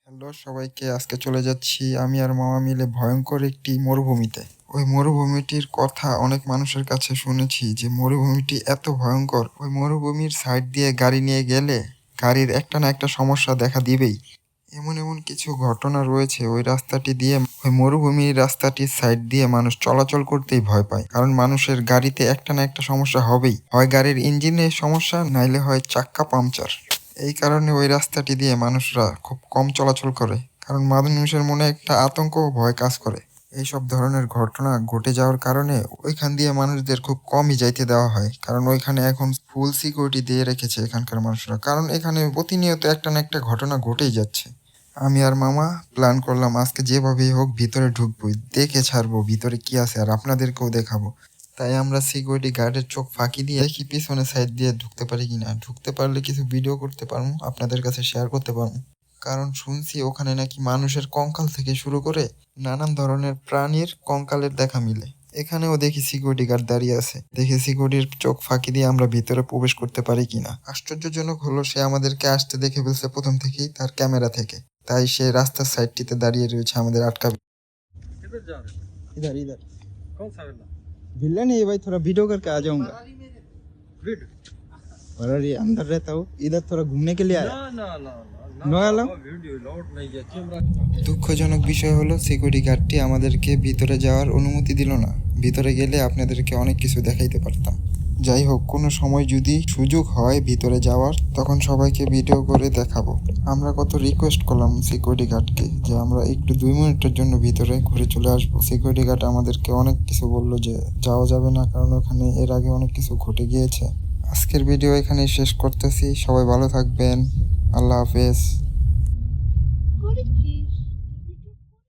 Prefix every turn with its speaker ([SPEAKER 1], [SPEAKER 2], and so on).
[SPEAKER 1] Hello সবাইকে, আজকে চলে যাচ্ছি আমি আর মামা মিলে ভয়ঙ্কর একটি মরুভূমিতে। ওই মরুভূমিটির কথা অনেক মানুষের কাছে শুনেছি যে মরুভূমিটি এত ভয়ঙ্কর, ওই মরুভূমির সাইড দিয়ে গাড়ি নিয়ে গেলে গাড়ির একটা না একটা সমস্যা দেখা দিবেই। এমন এমন কিছু ঘটনা রয়েছে ওই রাস্তাটি দিয়ে, ওই মরুভূমির রাস্তাটির সাইড দিয়ে মানুষ চলাচল করতেই ভয় পায়, কারণ মানুষের গাড়িতে একটা না একটা সমস্যা হবেই, হয় গাড়ির ইঞ্জিনের সমস্যা নাইলে হয় চাক্কা পাংচার। এই কারণে ওই রাস্তাটি দিয়ে মানুষরা খুব কম চলাচল করে, কারণ মানুষের মনে একটা আতঙ্ক ও ভয় কাজ করে। এইসব ধরনের ঘটনা ঘটে যাওয়ার কারণে ওইখান দিয়ে মানুষদের খুব কমই যাইতে দেওয়া হয়, কারণ ওইখানে এখন ফুল সিকিউরিটি দিয়ে রেখেছে এখানকার মানুষরা, কারণ এখানে প্রতিনিয়ত একটা না একটা ঘটনা ঘটেই যাচ্ছে। আমি আর মামা প্ল্যান করলাম আজকে যেভাবেই হোক ভিতরে ঢুকবো, দেখে ছাড়বো ভিতরে কি আছে আর আপনাদেরকেও দেখাবো। তাই আমরা সিকিউরিটি গার্ডের চোখ ফাঁকি দিয়ে দেখি পিছনে সাইড দিয়ে ঢুকতে পারি কিনা, ঢুকতে পারলে কিছু ভিডিও করতে পারবো, আপনাদের কাছে শেয়ার করতে পারবো। কারণ শুনছি ওখানে নাকি মানুষের কঙ্কাল থেকে শুরু করে নানান ধরনের প্রাণীর কঙ্কালের দেখা মিলে। এখানেও দেখি সিকিউরিটি গার্ড দাঁড়িয়ে আছে, দেখি সিকিউরিটির চোখ ফাঁকি দিয়ে আমরা ভিতরে প্রবেশ করতে পারি কিনা। আশ্চর্যজনক হলো সে আমাদেরকে আসতে দেখে ফেলছে প্রথম থেকেই তার ক্যামেরা থেকে, তাই সে রাস্তার সাইডটিতে দাঁড়িয়ে রয়েছে আমাদের আটকাবে।
[SPEAKER 2] किधर जा रहे हो?
[SPEAKER 1] इधर इधर
[SPEAKER 2] कौन सा वाला?
[SPEAKER 1] विलन है भाई, थोड़ा वीडियो करके आ जाऊंगा।
[SPEAKER 2] वीड?
[SPEAKER 1] और ये अंदर रहता हूँ, इधर थोड़ा घूमने के लिए आया।
[SPEAKER 2] ना ना ना ना
[SPEAKER 1] नो अलाउ?
[SPEAKER 2] वीडियो लाउड नहीं है कैमरा।
[SPEAKER 1] দুঃখজনক বিষয় হলো সিকিউরিটি গার্ডটি আমাদেরকে ভিতরে যাওয়ার অনুমতি দিল না। ভিতরে গেলে আপনাদেরকে অনেক কিছু দেখাইতে পারতাম। যাই হোক, কোনো সময় যদি সুযোগ হয় ভিতরে যাওয়ার, তখন সবাইকে ভিডিও করে দেখাবো। আমরা কত রিকোয়েস্ট করলাম সিকিউরিটি গার্ডকে যে আমরা একটু 2 মিনিটের জন্য ভিতরে ঘুরে চলে আসবো। সিকিউরিটি গার্ড আমাদেরকে অনেক কিছু বললো যে যাওয়া যাবে না, কারণ ওখানে এর আগে অনেক কিছু ঘটে গিয়েছে। আজকের ভিডিও এখানেই শেষ করতেছি, সবাই ভালো থাকবেন, আল্লাহ হাফেজ।